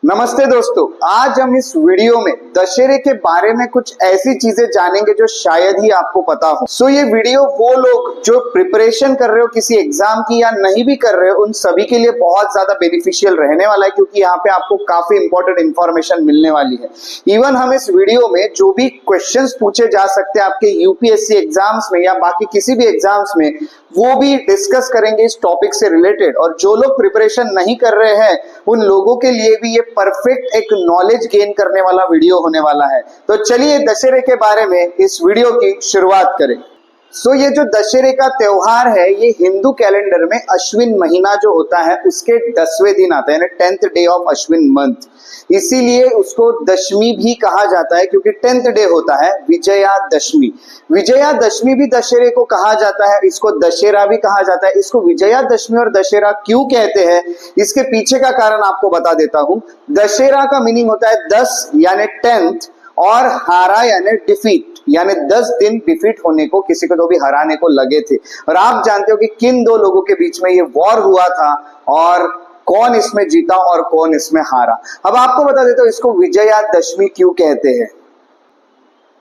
नमस्ते दोस्तों, आज हम इस वीडियो में दशहरे के बारे में कुछ ऐसी चीजें जानेंगे जो शायद ही आपको पता हो। सो ये वीडियो वो लोग जो प्रिपरेशन कर रहे हो किसी एग्जाम की या नहीं भी कर रहे हो उन सभी के लिए बहुत ज्यादा बेनिफिशियल रहने वाला है, क्योंकि यहाँ पे आपको काफी इंपॉर्टेंट इंफॉर्मेशन मिलने वाली है। इवन हम इस वीडियो में जो भी क्वेश्चंस पूछे जा सकते हैं आपके यूपीएससी एग्जाम्स में या बाकी किसी भी एग्जाम्स में, वो भी डिस्कस करेंगे इस टॉपिक से रिलेटेड। और जो लोग प्रिपरेशन नहीं कर रहे हैं उन लोगों के लिए भी ये परफेक्ट एक नॉलेज गेन करने वाला वीडियो होने वाला है। तो चलिए दशहरे के बारे में इस वीडियो की शुरुआत करें। सो ये जो दशहरे का त्योहार है ये हिंदू कैलेंडर में अश्विन महीना जो होता है उसके 10वें दिन आता है, यानी 10th day of Ashwin month. इसीलिए उसको दशमी भी कहा जाता है, क्योंकि 10th डे होता है विजयादशमी। विजयादशमी भी दशहरे को कहा जाता है, इसको दशहरा भी कहा जाता है। इसको विजयादशमी और दशहरा क्यों कहते हैं इसके पीछे का कारण आपको बता देता हूं। दशहरा का मीनिंग होता है 10 यानी 10th, और हारा यानी डिफीट, यानी 10 दिन डिफीट होने को, किसी को तो भी हराने को लगे थे। और आप जानते हो कि किन दो लोगों के बीच में ये वॉर हुआ था और कौन इसमें जीता और कौन इसमें हारा। अब आपको बता देता हूं इसको विजयादशमी क्यों कहते हैं।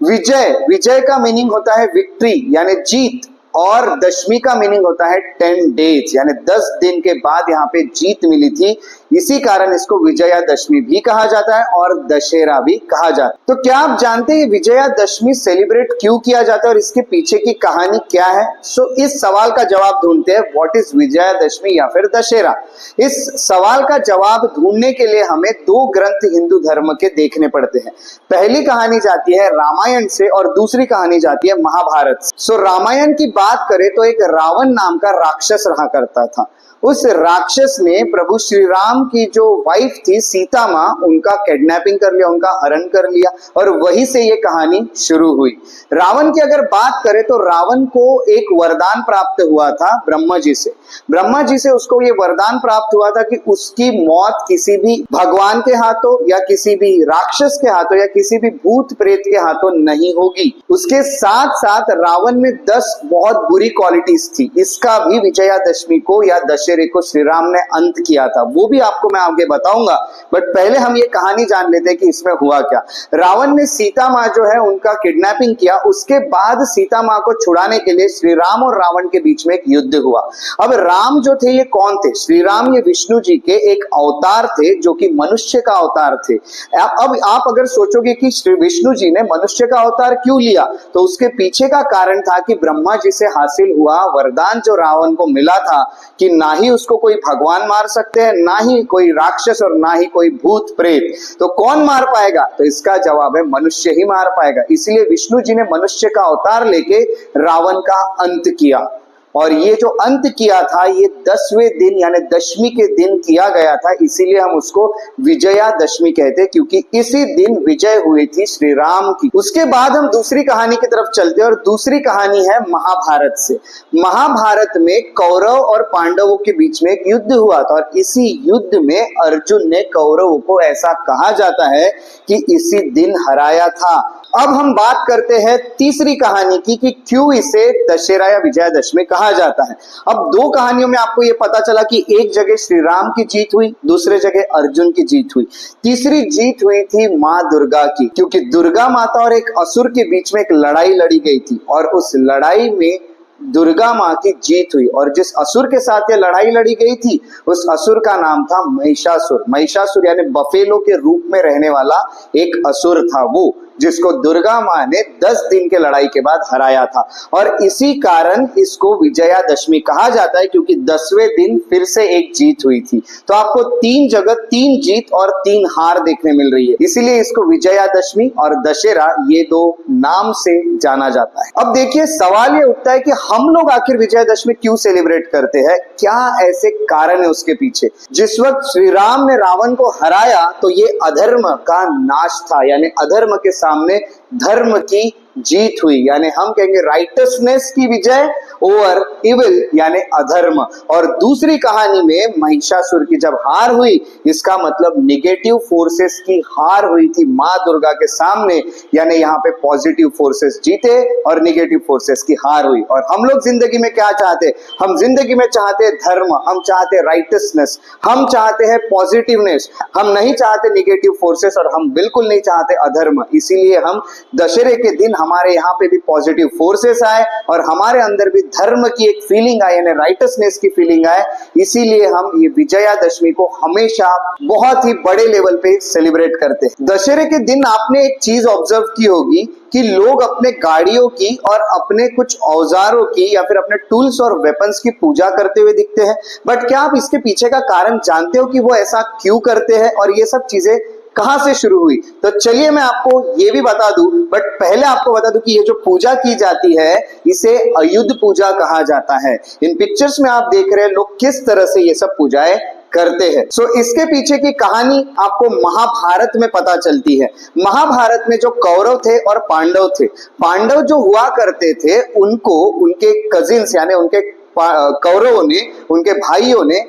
विजय का मीनिंग होता है विक्ट्री यानी जीत, और दशमी का मीनिंग होता है 10 डेज, यानी 10 दिन के बाद यहाँ पे जीत मिली थी। इसी कारण इसको विजयादशमी भी कहा जाता है और दशहरा भी कहा जाता है। तो क्या आप जानते हैं विजयादशमी सेलिब्रेट क्यों किया जाता है और इसके पीछे की कहानी क्या है? सो इस सवाल का जवाब ढूंढते हैं, व्हाट इज विजयादशमी या फिर दशहरा। इस सवाल का जवाब ढूंढने के लिए हमें 2 ग्रंथ हिंदू धर्म के देखने पड़ते हैं। पहली कहानी जाती है रामायण से और दूसरी कहानी जाती है महाभारत से। सो रामायण की बात करें तो एक रावण नाम का राक्षस रहा करता था। उस राक्षस ने प्रभु श्री राम की जो वाइफ थी सीता माँ, उनका किडनैपिंग कर लिया, उनका हरण कर लिया, और वहीं से ये कहानी शुरू हुई। रावण की अगर बात करें तो रावण को एक वरदान प्राप्त हुआ था ब्रह्मा जी से। ब्रह्मा जी से उसको ये वरदान प्राप्त हुआ था कि उसकी मौत किसी भी भगवान के हाथों या किसी भी राक्षस के हाथों या किसी भी भूत प्रेत के हाथों नहीं होगी। उसके साथ साथ रावण में 10 बहुत बुरी क्वालिटीज थी। इसका भी विजयादशमी को या दशहरे को श्री राम ने अंत किया था, वो भी आपको मैं आगे बताऊंगा। बट पहले हम ये कहानी जान लेते हैं कि इसमें हुआ क्या। रावण ने सीता माँ जो है उनका किडनैपिंग किया। उसके बाद सीता माँ को छुड़ाने के लिए श्री राम और रावण के बीच में एक युद्ध हुआ। अब राम जो थे ये कौन थे? श्री राम ये विष्णु जी के एक अवतार थे जो कि मनुष्य का अवतार थे। अब आप अगर सोचोगे कि श्री विष्णु जी ने मनुष्य का अवतार क्यों लिया, तो उसके पीछे का कारण था कि ब्रह्मा जी से हासिल हुआ वरदान जो रावण को मिला था कि ना ही उसको कोई भगवान मार सकते हैं, ना ही कोई राक्षस और ना ही कोई भूत प्रेत। तो कौन मार पाएगा? तो इसका जवाब है मनुष्य ही मार पाएगा। इसलिए विष्णु जी ने मनुष्य का अवतार लेके रावण का अंत किया। और ये जो अंत किया था ये 10वें दिन यानी दशमी के दिन किया गया था। इसीलिए हम उसको विजयादशमी कहते हैं, क्योंकि इसी दिन विजय हुई थी श्री राम की। उसके बाद हम दूसरी कहानी की तरफ चलते हैं और दूसरी कहानी है महाभारत से। महाभारत में कौरव और पांडवों के बीच में एक युद्ध हुआ था, और इसी युद्ध में अर्जुन ने कौरवों को, ऐसा कहा जाता है कि इसी दिन हराया था। अब हम बात करते हैं तीसरी कहानी की कि क्यों इसे दशहरा या विजयादशमी कहा जाता है। अब 2 कहानियों में आपको यह पता चला कि एक जगह श्री राम की जीत हुई, दूसरे जगह अर्जुन की जीत हुई। तीसरी जीत हुई थी माँ दुर्गा की, क्योंकि दुर्गा माता और एक असुर के बीच में एक लड़ाई लड़ी गई थी और उस लड़ाई में दुर्गा माँ की जीत हुई। और जिस असुर के साथ ये लड़ाई लड़ी गई थी उस असुर का नाम था महिषासुर। महिषासुर यानी बफेलो के रूप में रहने वाला एक असुर था वो, जिसको दुर्गा माँ ने 10 दिन के लड़ाई के बाद हराया था। और इसी कारण इसको विजयादशमी कहा जाता है, क्योंकि 10वें दिन फिर से एक जीत हुई थी। तो आपको 3 जगह 3 जीत और 3 हार देखने मिल रही है, इसीलिए इसको विजयादशमी और दशहरा ये 2 नाम से जाना जाता है। अब देखिए सवाल ये उठता है कि हम लोग आखिर विजयादशमी क्यों सेलिब्रेट करते हैं? क्या ऐसे कारण है उसके पीछे? जिस वक्त श्री राम ने रावण को हराया तो ये अधर्म का नाश था, यानी अधर्म के सामने धर्म की जीत हुई, यानी हम कहेंगे राइटसनेस की विजय ओवर इविल यानी अधर्म। और दूसरी कहानी में महिषासुर की जब हार हुई, इसका मतलब निगेटिव फोर्सेस की हार हुई थी मां दुर्गा के सामने, यानी यहाँ पे पॉजिटिव फोर्सेस जीते और निगेटिव फोर्सेस की हार हुई। और हम लोग जिंदगी में क्या चाहते? हम जिंदगी में चाहते धर्म, हम चाहते राइटसनेस, हम चाहते हैं पॉजिटिवनेस, हम नहीं चाहते निगेटिव फोर्सेस और हम बिल्कुल नहीं चाहते अधर्म। इसीलिए हम दशहरे के दिन हमारे यहाँ पे भी पॉजिटिव फोर्सेस आए और हमारे अंदर भी धर्म की एक फीलिंग आई, यानी राइटसनेस की फीलिंग आए। इसीलिए हम ये विजयादशमी को हमेशा बहुत ही बड़े लेवल पे सेलिब्रेट करते हैं। दशहरे के दिन आपने एक चीज ऑब्जर्व की होगी कि लोग अपने गाड़ियों की और अपने कुछ औजारों की या फिर अपने टूल्स और वेपन्स की पूजा करते हुए दिखते हैं। बट क्या आप इसके पीछे का कारण जानते हो कि वो ऐसा क्यों करते हैं और ये सब चीजें कहां से शुरू हुई? तो चलिए मैं आपको ये भी बता दूं, बट पहले आपको बता दूं कि ये जो पूजा की जाती है इसे आयुध पूजा कहा जाता है। इन पिक्चर्स में आप देख रहे हैं लोग किस तरह से ये सब पूजाएं करते हैं। सो इसके पीछे की कहानी आपको महाभारत में पता चलती है। महाभारत में जो कौरव थे और पांडव थे, पांडव जो हुआ करते थे उनको उनके कजिन्स यानी उनके कौरवों ने, उनके भाइयों ने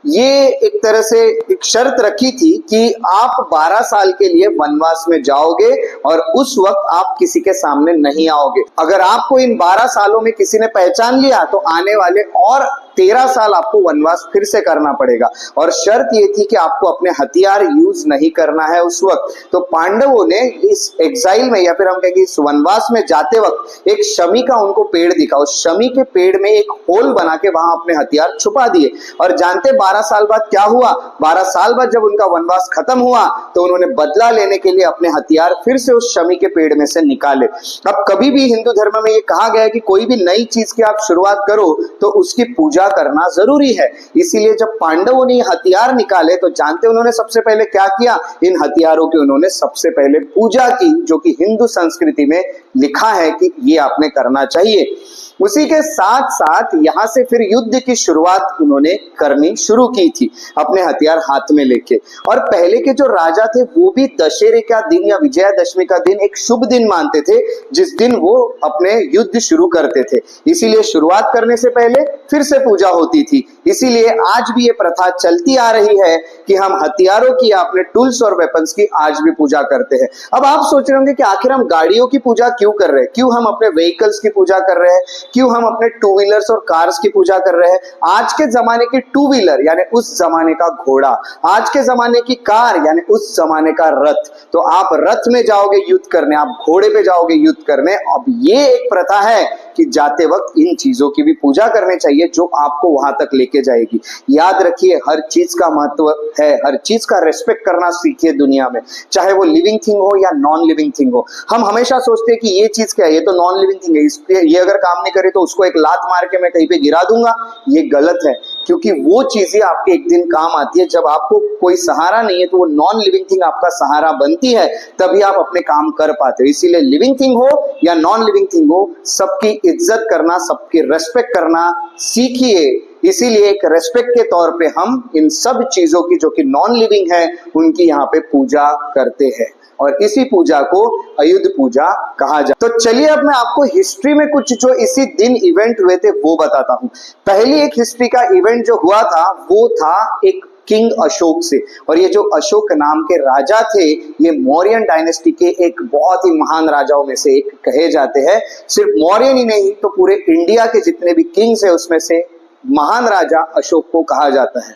ये एक तरह से एक शर्त रखी थी कि आप 12 साल के लिए वनवास में जाओगे और उस वक्त आप किसी के सामने नहीं आओगे। अगर आपको इन 12 सालों में किसी ने पहचान लिया तो आने वाले और 13 साल आपको वनवास फिर से करना पड़ेगा। और शर्त ये थी कि आपको अपने हथियार यूज नहीं करना है उस वक्त। तो पांडवों ने इस एग्जाइल में या फिर हम कहेंगे इस वनवास में जाते वक्त एक शमी का उनको पेड़ दिखा, उस शमी के पेड़ में एक होल बना के वहां अपने हथियार छुपा दिए। और जानते 12 साल बाद क्या हुआ? 12 साल बाद जब उनका वनवास खत्म हुआ तो उन्होंने बदला लेने के लिए अपने हथियार फिर से उस शमी के पेड़ में से निकाले। अब कभी भी हिंदू धर्म में ये कहा गया है कि कोई भी नई चीज की आप शुरुआत करो तो उसकी पूजा करना जरूरी है। इसीलिए जब पांडवों ने हथियार निकाले तो जानते उन्होंने सबसे पहले क्या किया? इन हथियारों की उन्होंने सबसे पहले पूजा की, जो कि हिंदू संस्कृति में लिखा है कि ये आपने करना चाहिए। उसी के साथ साथ यहां से फिर युद्ध की शुरुआत उन्होंने करनी शुरू की थी अपने हथियार हाथ में लेके। और पहले के जो राजा थे वो भी दशहरे का दिन या विजयादशमी का दिन एक शुभ दिन मानते थे, जिस दिन वो अपने युद्ध शुरू करते थे। इसीलिए शुरुआत करने से पहले फिर से पूजा होती थी। इसीलिए आज भी ये प्रथा चलती आ रही है कि हम हथियारों की, अपने टूल्स और वेपन्स की आज भी पूजा करते हैं। अब आप सोच रहे होंगे कि आखिर हम गाड़ियों की पूजा क्यों कर रहे हैं, क्यों हम अपने व्हीकल्स की पूजा कर रहे हैं, क्यों हम अपने टू व्हीलर्स और कार्स की पूजा कर रहे हैं? आज के जमाने की टू व्हीलर यानी उस जमाने का घोड़ा, आज के जमाने की कार यानी उस जमाने का रथ। तो आप रथ में जाओगे युद्ध करने, आप घोड़े पे जाओगे युद्ध करने। अब ये एक प्रथा है कि जाते वक्त इन चीजों की भी पूजा करनी चाहिए जो आपको वहां तक लेके जाएगी। याद रखिए हर चीज का महत्व है, हर चीज का रेस्पेक्ट करना सीखिए दुनिया में, चाहे वो लिविंग थिंग हो या नॉन लिविंग थिंग हो। हम हमेशा सोचते हैं कि ये चीज क्या है, ये तो नॉन लिविंग थिंग है, ये अगर काम नहीं करे तो उसको एक लात मार के मैं कहीं पे गिरा दूंगा। ये गलत है, क्योंकि वो चीजें आपके एक दिन काम आती है। जब आपको कोई सहारा नहीं है तो वो नॉन लिविंग थिंग आपका सहारा बनती है, तभी आप अपने काम कर पाते हो। इसीलिए लिविंग थिंग हो या नॉन लिविंग थिंग हो, सबकी इज्जत करना, सबकी रेस्पेक्ट करना सीखिए। इसीलिए एक रेस्पेक्ट के तौर पे हम इन सब चीजों की जो कि नॉन लिविंग है उनकी यहाँ पे पूजा करते हैं और इसी पूजा को आयुध पूजा कहा जाता है। तो चलिए अब मैं आपको हिस्ट्री में कुछ जो इसी दिन इवेंट हुए थे वो बताता हूँ। पहली एक हिस्ट्री का इवेंट जो हुआ था वो था एक किंग अशोक से। और ये जो अशोक नाम के राजा थे ये मौर्यन डायनेस्टी के एक बहुत ही महान राजाओं में से एक कहे जाते हैं। सिर्फ मौर्यन ही नहीं तो पूरे इंडिया के जितने भी किंग्स है उसमें से महान राजा अशोक को कहा जाता है।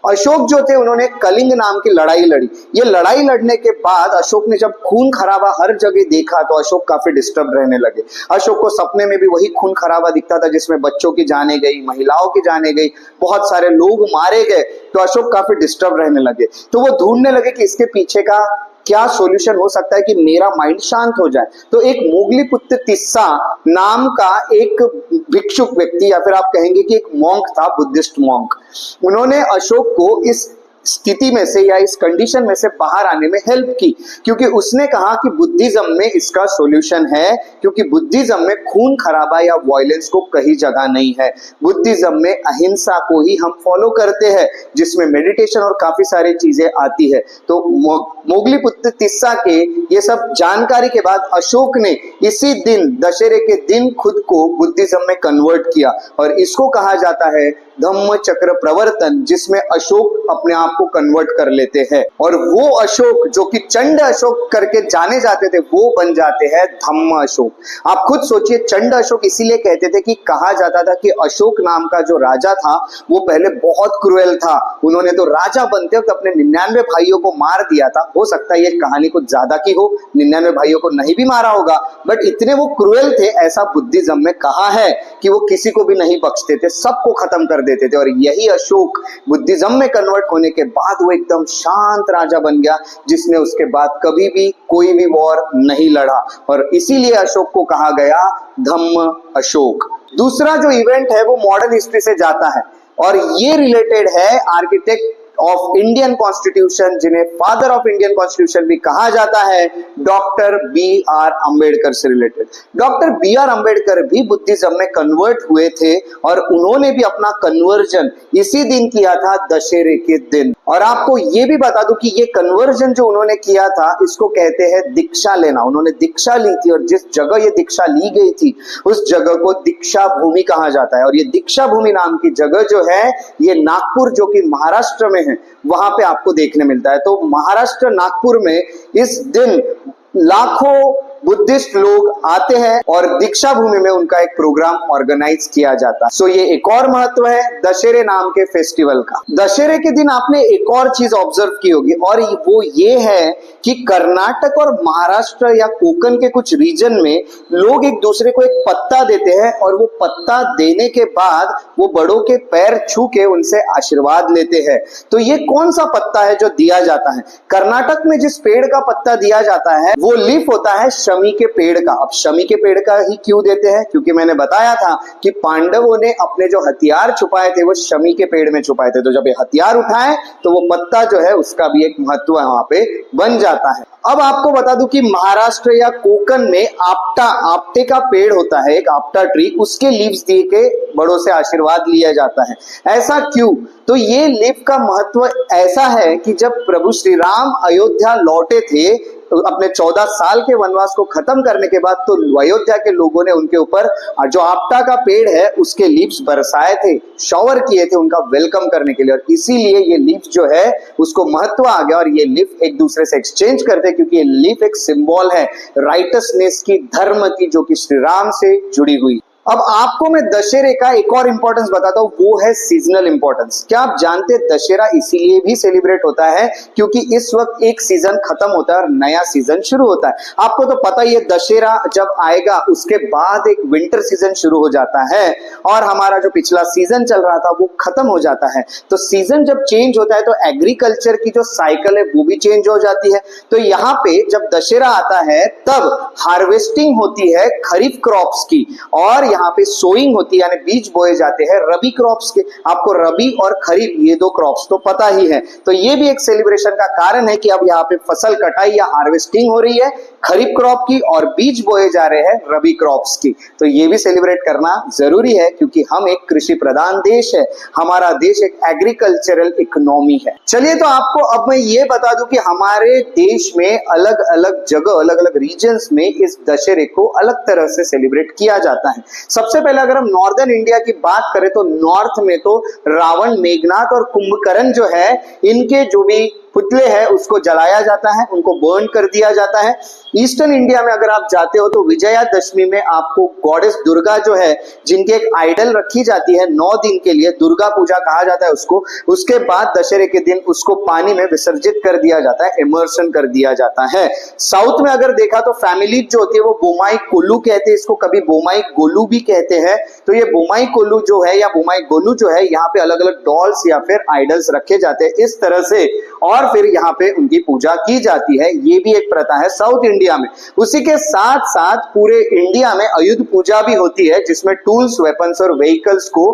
अशोक जो थे उन्होंने कलिंग नाम की लड़ाई लड़ी। ये लड़ाई लड़ने के बाद अशोक ने जब खून खराबा हर जगह देखा तो अशोक काफी डिस्टर्ब रहने लगे। अशोक को सपने में भी वही खून खराबा दिखता था जिसमें बच्चों की जाने गई, महिलाओं की जाने गई, बहुत सारे लोग मारे गए। तो अशोक काफी डिस्टर्ब रहने लगे। तो वो ढूंढने लगे कि इसके पीछे का क्या सॉल्यूशन हो सकता है कि मेरा माइंड शांत हो जाए। तो एक मोगलीपुत्र तिस्सा नाम का एक भिक्षुक व्यक्ति या फिर आप कहेंगे कि एक मॉन्क था, बुद्धिस्ट मॉन्क, उन्होंने अशोक को इस स्थिति में से या इस कंडीशन में से बाहर आने में हेल्प की। क्योंकि उसने कहा कि बुद्धिज्म में इसका सॉल्यूशन है, क्योंकि बुद्धिज्म में खून खराबा या वायलेंस को कहीं जगह नहीं है। बुद्धिज्म में अहिंसा को ही हम फॉलो करते हैं जिसमें मेडिटेशन और काफी सारी चीजें आती है। तो मोगलीपुत्र तिस्सा के ये सब जानकारी के बाद अशोक ने इसी दिन दशहरे के दिन खुद को बुद्धिज्म में कन्वर्ट किया और इसको कहा जाता है धम्म चक्र प्रवर्तन, जिसमें अशोक अपने आप को कन्वर्ट कर लेते हैं और वो अशोक जो कि चंड अशोक करके जाने जाते थे वो बन जाते हैं धम्म अशोक। आप खुद सोचिए, चंड अशोक इसीलिए कहते थे कि कहा जाता था कि अशोक नाम का जो राजा था वो पहले बहुत क्रूएल था, उन्होंने तो राजा बनते वक्त अपने 99 भाइयों को मार दिया था। हो सकता है ये कहानी कुछ ज्यादा की हो, 99 भाइयों को नहीं भी मारा होगा, बट इतने वो क्रूएल थे, ऐसा बुद्धिज्म में कहा है कि वो किसी को भी नहीं बख्शते थे, सबको खत्म कर देते थे। और यही अशोक बुद्धिज्म में कन्वर्ट होने के बाद वो एकदम शांत राजा बन गया, जिसने उसके बाद कभी भी कोई भी वॉर नहीं लड़ा और इसीलिए अशोक को कहा गया धम्म अशोक। दूसरा जो इवेंट है वो मॉडर्न हिस्ट्री से जाता है और ये रिलेटेड है आर्किटेक्ट ऑफ इंडियन कॉन्स्टिट्यूशन, जिन्हें फादर ऑफ इंडियन कॉन्स्टिट्यूशन भी कहा जाता है, डॉक्टर बी आर अंबेडकर से रिलेटेड। डॉक्टर बी आर अंबेडकर भी बुद्धिज्म में कन्वर्ट हुए थे और उन्होंने भी अपना कन्वर्जन इसी दिन किया था, दशहरे के दिन। और आपको ये भी बता दूं कि ये कन्वर्जन जो उन्होंने किया था इसको कहते हैं दीक्षा लेना। उन्होंने दीक्षा ली थी और जिस जगह ये दीक्षा ली गई थी उस जगह को दीक्षा भूमि कहा जाता है और ये दीक्षा भूमि नाम की जगह जो है ये नागपुर जो कि महाराष्ट्र में है वहां पे आपको देखने मिलता है। तो महाराष्ट्र नागपुर में इस दिन लाखों बुद्धिस्ट लोग आते हैं और दीक्षा भूमि में उनका एक प्रोग्राम ऑर्गेनाइज किया जाता है। सो ये एक और महत्व है दशहरे नाम के फेस्टिवल का। दशहरे के दिन आपने एक और चीज ऑब्जर्व की होगी और वो ये है कि कर्नाटक और महाराष्ट्र या कोकण के कुछ रीजन में लोग एक दूसरे को एक पत्ता देते हैं और वो पत्ता देने के बाद वो बड़ों के पैर छू के उनसे आशीर्वाद लेते हैं। तो ये कौन सा पत्ता है जो दिया जाता है? कर्नाटक में जिस पेड़ का पत्ता दिया जाता है वो लीफ होता है शमी के पेड़ का। अब शमी के पेड़ का ही क्यों देते हैं? क्योंकि मैंने बताया था कि पांडवों ने अपने जो हथियार छुपाए थे वो शमी के पेड़ में छुपाए थे, तो जब ये हथियार उठाए तो वो पत्ता जो है उसका भी एक महत्व वहां पे बन जाता है। अब आपको बता दूं कि महाराष्ट्र या कोकण में आपटे का पेड़ होता है, एक आपटा ट्री, उसके लीव्स दिए के बड़ों से आशीर्वाद लिया जाता है। ऐसा क्यों? तो ये लीफ का महत्व ऐसा है कि जब प्रभु श्री राम अयोध्या लौटे थे तो अपने 14 साल के वनवास को खत्म करने के बाद तो अयोध्या के लोगों ने उनके ऊपर जो आपटा का पेड़ है उसके लीव्स बरसाए थे, शॉवर किए थे उनका वेलकम करने के लिए और इसीलिए ये लीफ जो है उसको महत्व आ गया और ये लीफ एक दूसरे से एक्सचेंज करते क्योंकि ये लीफ एक सिंबल है राइटसनेस की, धर्म की, जो कि श्री राम से जुड़ी हुई। अब आपको मैं दशहरे का एक और इंपॉर्टेंस बताता हूं, वो है सीजनल इंपॉर्टेंस। क्या आप जानते हैं दशहरा इसीलिए भी सेलिब्रेट होता है क्योंकि इस वक्त एक सीजन खत्म होता है और नया सीजन शुरू होता है। आपको तो पता ही है दशहरा जब आएगा उसके बाद एक विंटर सीजन शुरू हो जाता है और हमारा जो पिछला सीजन चल रहा था वो खत्म हो जाता है। तो सीजन जब चेंज होता है तो एग्रीकल्चर की जो साइकिल है वो भी चेंज हो जाती है। तो यहाँ पे जब दशहरा आता है तब हार्वेस्टिंग होती है खरीफ क्रॉप्स की और यहाँ पे सोइंग होती है यानी बीज बोए जाते हैं रबी क्रॉप्स के। आपको रबी और खरीफ ये दो क्रॉप्स तो पता ही है, तो ये भी एक सेलिब्रेशन का कारण है कि अब यहाँ पे फसल कटाई या हार्वेस्टिंग हो रही है खरीफ क्रॉप की और बीज बोए जा रहे हैं रबी क्रॉप्स की। तो ये भी सेलिब्रेट करना जरूरी है क्योंकि हम एक कृषि प्रधान देश है, हमारा देश एक एग्रीकल्चरल इकोनॉमी है। चलिए तो आपको अब मैं ये बता दूं कि हमारे देश में अलग अलग जगह अलग अलग रीजन्स में इस दशहरे को अलग तरह से सेलिब्रेट किया जाता है। सबसे पहले अगर हम नॉर्दर्न इंडिया की बात करें तो नॉर्थ में तो रावण, मेघनाथ और कुंभकर्ण जो है इनके जो भी पुतले हैं उसको जलाया जाता है, उनको बर्न कर दिया जाता है। ईस्टर्न इंडिया में अगर आप जाते हो तो विजयादशमी में आपको गॉडेस दुर्गा जो है जिनकी एक आइडल रखी जाती है 9 दिन के लिए, दुर्गा पूजा कहा जाता है उसको। उसके बाद दशहरे के दिन उसको पानी में विसर्जित कर दिया जाता है, इमर्शन कर दिया जाता है। साउथ में अगर देखा तो फैमिली जो होती है वो बोमाई कोल्लू कहते हैं इसको, कभी बोमाई गोलू भी कहते हैं। तो ये बोमाई कोल्लू जो है या बोमाई गोलू जो है यहाँ पे अलग अलग डॉल्स या फिर आइडल्स रखे जाते हैं इस तरह से और फिर यहाँ पे उनकी पूजा की जाती है। ये भी एक प्रथा है साउथ इंडिया में। उसी के साथ साथ पूरे इंडिया में आयुध पूजा भी होती है जिसमें टूल्स, वेपन्स और व्हीकल्स को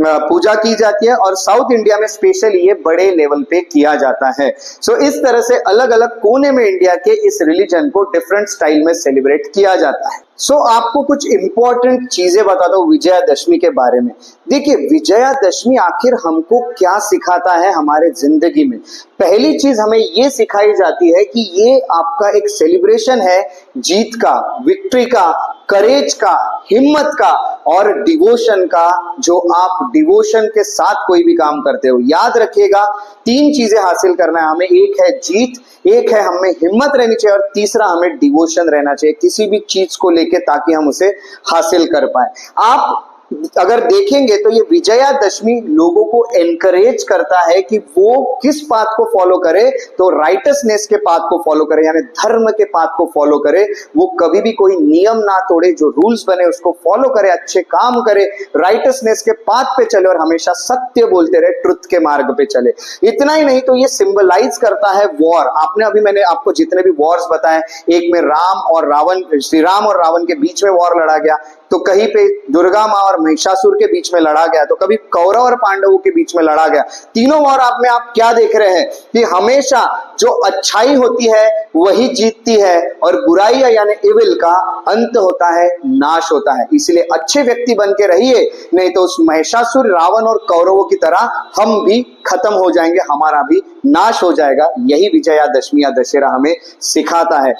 पूजा की जाती है और साउथ इंडिया में स्पेशली ये बड़े लेवल पे किया जाता है। सो इस तरह से अलग अलग कोने में इंडिया के इस रिलीजन को डिफरेंट स्टाइल में सेलिब्रेट किया जाता है। आपको कुछ इंपॉर्टेंट चीजें बताता हूँ विजयादशमी के बारे में। देखिए, विजयादशमी आखिर हमको क्या सिखाता है हमारे जिंदगी में। पहली चीज हमें ये सिखाई जाती है कि ये आपका एक सेलिब्रेशन है जीत का, विक्ट्री का, करेज का, हिम्मत का और डिवोशन का। जो आप डिवोशन के साथ कोई भी काम करते हो, याद रखिएगा 3 चीजें हासिल करना है हमें। एक है जीत, एक है हमें हिम्मत रहनी चाहिए और तीसरा हमें डिवोशन रहना चाहिए किसी भी चीज को लेके, ताकि हम उसे हासिल कर पाए। आप अगर देखेंगे तो ये विजयादशमी लोगों को एनकरेज करता है कि वो किस पाथ को फॉलो करे, तो राइटसनेस के पाथ को फॉलो करे, यानी धर्म के पाथ को फॉलो करे। वो कभी भी कोई नियम ना तोड़े, जो रूल्स बने उसको फॉलो करे, अच्छे काम करे, राइटसनेस के पाथ पे चले और हमेशा सत्य बोलते रहे, ट्रुथ के मार्ग पे चले। इतना ही नहीं तो ये सिंबलाइज करता है वॉर। मैंने आपको जितने भी वॉर्स बताए, एक में श्री राम और रावण के बीच में वॉर लड़ा गया, तो कहीं पे दुर्गा माँ और महिषासुर के बीच में लड़ा गया, तो कभी कौरव और पांडवों के बीच में लड़ा गया। तीनों वॉर आप क्या देख रहे हैं कि हमेशा जो अच्छाई होती है वही जीतती है और बुराई यानी इविल का अंत होता है, नाश होता है। इसलिए अच्छे व्यक्ति बन के रहिए, नहीं तो उस महिषासुर, रावण और कौरवों की तरह हम भी खत्म हो जाएंगे, हमारा भी नाश हो जाएगा। यही विजयादशमी या दशहरा हमें सिखाता है।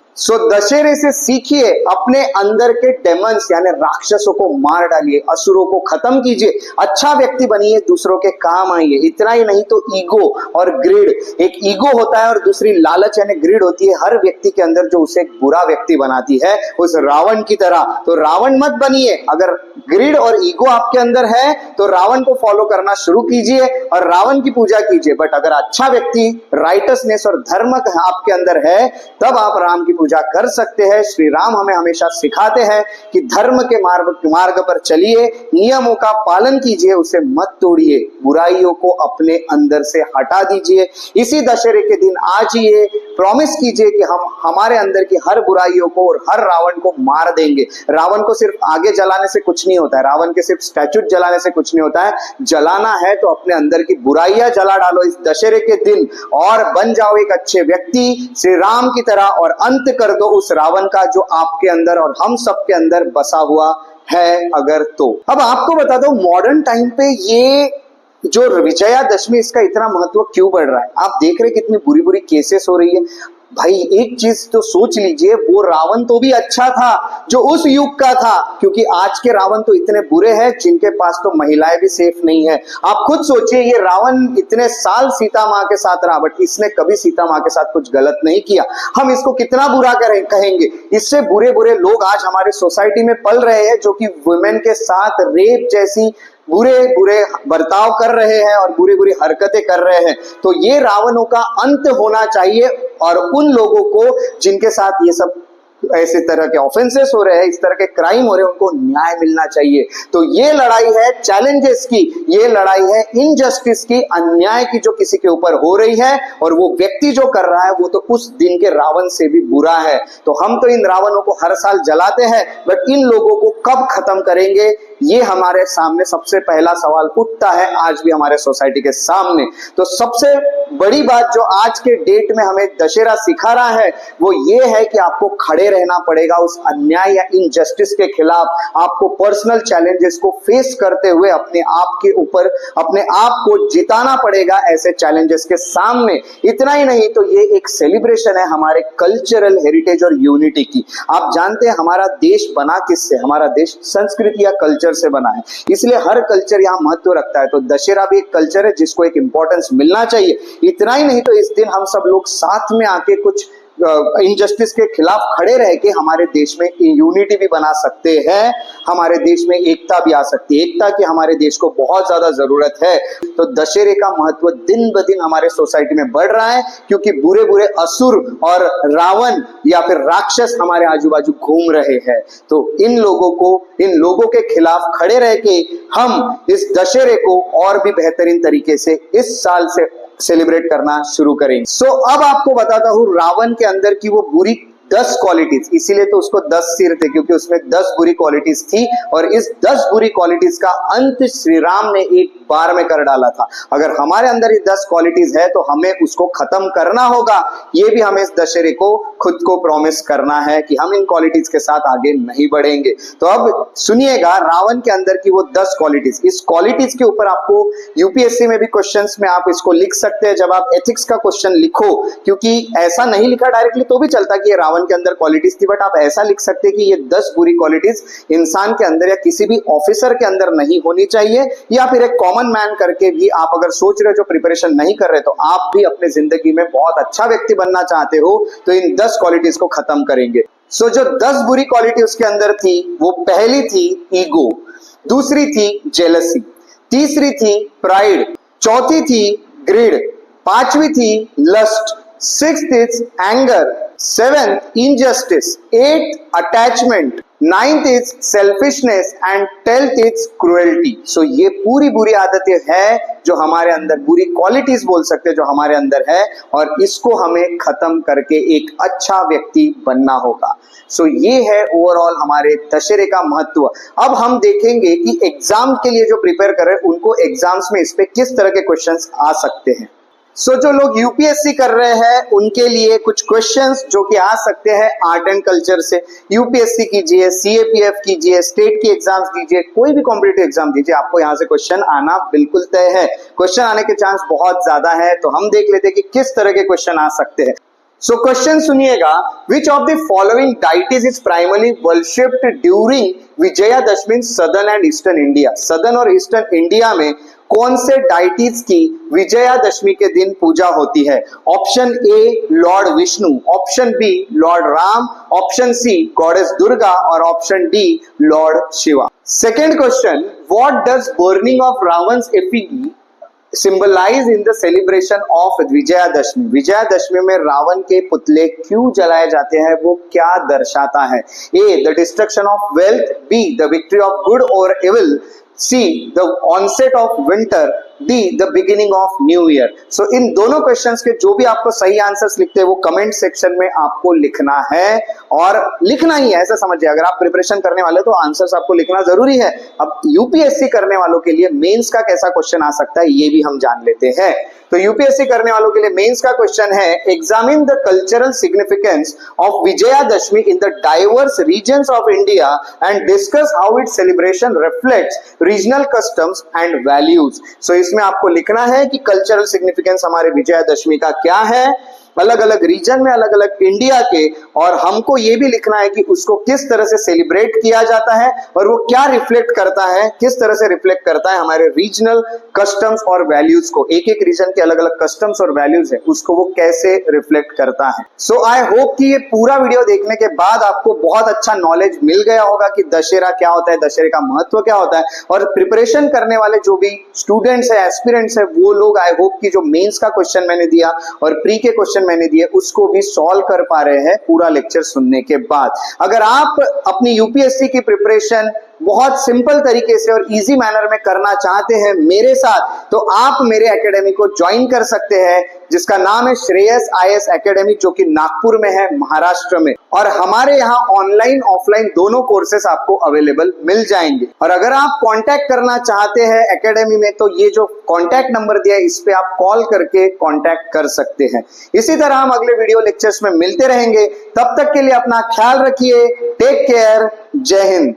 दशहरे से सीखिए, अपने अंदर के डेमन्स यानी राक्षसों को मार डालिए, असुरों को खत्म कीजिए, अच्छा व्यक्ति बनिए, दूसरों के काम आइए। इतना ही नहीं तो ईगो और ग्रीड, एक ईगो होता है और दूसरी लालच यानी ग्रीड होती है हर व्यक्ति के अंदर, जो उसे एक बुरा व्यक्ति बनाती है, उस रावण की तरह। तो रावण मत बनिए। अगर ग्रीड और ईगो आपके अंदर है तो रावण को फॉलो करना शुरू कीजिए और रावण की पूजा कीजिए। बट अगर अच्छा व्यक्ति, राइटसनेस और धर्म आपके अंदर है, तब आप राम की पूजा कर सकते हैं। श्री राम हमें हमेशा सिखाते हैं कि धर्म के मार्ग पर चलिए, नियमों का पालन कीजिए, उसे मत तोड़िए, बुराइयों को अपने अंदर से हटा दीजिए। इसी दशहरे के दिन आज ये प्रॉमिस कीजिए कि हम हमारे अंदर की हर बुराइयों को और हर रावण को मार देंगे। रावण को सिर्फ आगे जलाने से कुछ नहीं होता है, रावण के सिर्फ स्टैचू जलाने से कुछ नहीं होता है। जलाना है तो अपने अंदर की बुराइयां जला डालो इस दशहरे के दिन और बन जाओ एक अच्छे व्यक्ति श्री राम की तरह, और अंत कर दो उस रावण का जो आपके अंदर और हम सबके अंदर बसा हुआ है अगर तो। अब आपको बता दो, मॉडर्न टाइम पे ये जो विजयादशमी, इसका इतना महत्व क्यों बढ़ रहा है। आप देख रहे कितनी बुरी बुरी केसेस हो रही है। भाई एक चीज तो सोच लीजिए, वो रावण तो भी अच्छा था जो उस युग का था, क्योंकि आज के रावण तो इतने बुरे हैं जिनके पास तो महिलाएं भी सेफ नहीं है। आप खुद सोचिए, ये रावण इतने साल सीता माँ के साथ रहा, बट इसने कभी सीता माँ के साथ कुछ गलत नहीं किया। हम इसको कितना बुरा कहेंगे। इससे बुरे बुरे लोग आज हमारे सोसाइटी में पल रहे हैं, जो कि वुमेन के साथ रेप जैसी बुरे बुरे बर्ताव कर रहे हैं और बुरी बुरी हरकतें कर रहे हैं। तो ये रावणों का अंत होना चाहिए और उन लोगों को जिनके साथ ये सब ऐसे तरह के ऑफेंसेस हो रहे हैं, इस तरह के क्राइम हो रहे हैं, उनको न्याय मिलना चाहिए। तो ये लड़ाई है चैलेंजेस की, ये लड़ाई है इनजस्टिस की, अन्याय की जो किसी के ऊपर हो रही है, और वो व्यक्ति जो कर रहा है वो तो उस दिन के रावण से भी बुरा है। तो हम तो इन रावणों को हर साल जलाते हैं, बट इन लोगों को कब खत्म करेंगे, ये हमारे सामने सबसे पहला सवाल उठता है आज भी हमारे सोसाइटी के सामने। तो सबसे बड़ी बात जो आज के डेट में हमें दशहरा सिखा रहा है वो ये है कि आपको खड़े रहना पड़ेगा उस अन्याय या इनजस्टिस के खिलाफ। आपको पर्सनल चैलेंजेस को फेस करते हुए अपने आप के ऊपर अपने आप को जिताना पड़ेगा ऐसे चैलेंजेस के सामने। इतना ही नहीं तो ये एक सेलिब्रेशन है हमारे कल्चरल हेरिटेज और यूनिटी की। आप जानते हैं हमारा देश बना किससे, हमारा देश संस्कृति या कल्चर से बना है, इसलिए हर कल्चर यहाँ महत्व रखता है। तो दशहरा भी एक कल्चर है जिसको एक इंपॉर्टेंस मिलना चाहिए। इतना ही नहीं तो इस दिन हम सब लोग साथ में आके कुछ इनजस्टिस के खिलाफ खड़े रह के हमारे देश में यूनिटी भी बना सकते हैं, हमारे देश में एकता भी आ सकती है। एकता की हमारे देश को बहुत ज्यादा जरूरत है। तो दशहरे का महत्व दिन ब दिन हमारे सोसाइटी में बढ़ रहा है, क्योंकि बुरे बुरे असुर और रावण या फिर राक्षस हमारे आजू बाजू घूम रहे हैं। तो इन लोगों के खिलाफ खड़े रह के हम इस दशहरे को और भी बेहतरीन तरीके से इस साल से सेलिब्रेट करना शुरू करेंगे। अब आपको बताता हूं रावण के अंदर की वो बुरी 10 क्वालिटीज, इसीलिए तो उसको 10 सिर थे, क्योंकि उसमें 10 बुरी क्वालिटीज थी और इस 10 बुरी क्वालिटीज का अंत श्री राम ने एक बार में कर डाला था। अगर हमारे अंदर ये 10 क्वालिटीज है तो हमें उसको खत्म करना होगा। ये भी हमें इस दशहरे को खुद को प्रॉमिस करना है कि हम इन क्वालिटीज के साथ आगे नहीं बढ़ेंगे। तो अब सुनिएगा रावण के अंदर की वो 10 क्वालिटीज। इस क्वालिटीज के ऊपर आपको यूपीएससी में भी क्वेश्चंस में आप इसको लिख सकते हैं जब आप एथिक्स का क्वेश्चन लिखो, क्योंकि ऐसा नहीं लिखा डायरेक्टली तो भी चलता कि ये रावण के अंदर क्वालिटीज थी, बट आप ऐसा लिख सकते हैं कि ये 10 बुरी क्वालिटीज इंसान के अंदर या किसी भी ऑफिसर के अंदर नहीं होनी चाहिए, या फिर एक कॉमन मैन करके भी आप अगर सोच रहे हो जो प्रिपरेशन नहीं कर रहे तो आप भी अपने जिंदगी में बहुत अच्छा व्यक्ति बनना चाहते हो तो इन 10 क्वालिटीज को खत्म करेंगे। सो जो 10 बुरी क्वालिटी उसके अंदर थी वो पहली थी ईगो, दूसरी थी जेलसी, तीसरी थी प्राइड, चौथी थी ग्रिड, पांचवी थी lust, sixth is anger, seventh injustice, eighth attachment, ninth is selfishness and tenth is cruelty. So ये पूरी बुरी आदतें हैं जो हमारे अंदर, बुरी क्वालिटीज बोल सकते हैं जो हमारे अंदर है, और इसको हमें खत्म करके एक अच्छा व्यक्ति बनना होगा। सो ये है ओवरऑल हमारे दशहरे का महत्व। अब हम देखेंगे कि एग्जाम के लिए जो प्रिपेयर कर रहे हैं उनको एग्जाम्स में इस पे किस तरह के क्वेश्चंस आ सकते हैं। सो जो लोग यूपीएससी कर रहे हैं उनके लिए कुछ क्वेश्चंस जो कि आ सकते हैं आर्ट एंड कल्चर से। यूपीएससी कीजिए, सीएपीएफ कीजिए, स्टेट की एग्जाम्स दीजिए, कोई भी कॉम्पिटिटिव एग्जाम दीजिए, आपको यहाँ से क्वेश्चन आना बिल्कुल तय है। क्वेश्चन आने के चांस बहुत ज्यादा है, तो हम देख लेते हैं कि किस तरह के क्वेश्चन आ सकते हैं। सो क्वेश्चन सुनिएगा, which of the following deities is primarily worshipped during Vijayadashami in southern and eastern India. Southern और ईस्टर्न इंडिया में कौन से डाइटीज की विजयादशमी के दिन पूजा होती है? Option A lord Vishnu, option B lord Ram, option C goddess Durga और option D lord Shiva. Second question, what does burning of Ravan's effigy symbolize in the celebration of Vijayadashami. Vijayadashami में रावण के पुतले क्यों जलाए जाते हैं, वो क्या दर्शाता है? A the destruction of wealth, B the victory of good over evil, C the onset of winter, D the beginning of new year. So इन दोनों क्वेश्चंस के जो भी आपको सही आंसर्स लिखते हैं वो कमेंट सेक्शन में आपको लिखना है, और लिखना ही है ऐसा समझिए। अगर आप प्रिपरेशन करने वाले तो आंसर्स आपको लिखना जरूरी है। अब यूपीएससी करने वालों के लिए मेंस का कैसा क्वेश्चन आ सकता है ये भी हम जान लेते हैं। तो यूपीएससी करने वालों के लिए मेंस का क्वेश्चन है, examine the cultural significance of Vijayadashami in the diverse regions of India and discuss how its celebration reflects regional customs and values. So इसमें आपको लिखना है कि कल्चरल सिग्निफिकेंस हमारे विजयादशमी का क्या है अलग अलग रीजन में, अलग अलग इंडिया के, और हमको ये भी लिखना है कि उसको किस तरह से सेलिब्रेट किया जाता है और वो क्या रिफ्लेक्ट करता है, किस तरह से रिफ्लेक्ट करता है हमारे रीजनल कस्टम्स और वैल्यूज को। एक एक रीजन के अलग अलग कस्टम्स और वैल्यूज है उसको वो कैसे रिफ्लेक्ट करता है। सो आई होप कि ये पूरा वीडियो देखने के बाद आपको बहुत अच्छा नॉलेज मिल गया होगा कि दशहरा क्या होता है, दशहरे का महत्व क्या होता है, और प्रिपरेशन करने वाले जो भी स्टूडेंट्स है, एस्पिरेंट्स है, वो लोग आई होप कि जो मेंस का क्वेश्चन मैंने दिया और प्री के क्वेश्चन मैंने दिए उसको भी सॉल्व कर पा रहे हैं पूरा लेक्चर सुनने के बाद। अगर आप अपनी यूपीएससी की प्रिपरेशन बहुत सिंपल तरीके से और इजी मैनर में करना चाहते हैं मेरे साथ, तो आप मेरे एकेडमी को ज्वाइन कर सकते हैं जिसका नाम है श्रेयस आईएएस एकेडमी, जो कि नागपुर में है, महाराष्ट्र में। और हमारे यहाँ ऑनलाइन ऑफलाइन दोनों कोर्सेस आपको अवेलेबल मिल जाएंगे। और अगर आप कांटेक्ट करना चाहते हैं एकेडमी में तो ये जो कांटेक्ट नंबर दिया है इस पे आप कॉल करके कांटेक्ट कर सकते हैं। इसी तरह हम अगले वीडियो लेक्चर्स में मिलते रहेंगे, तब तक के लिए अपना ख्याल रखिए। टेक केयर, जय हिंद।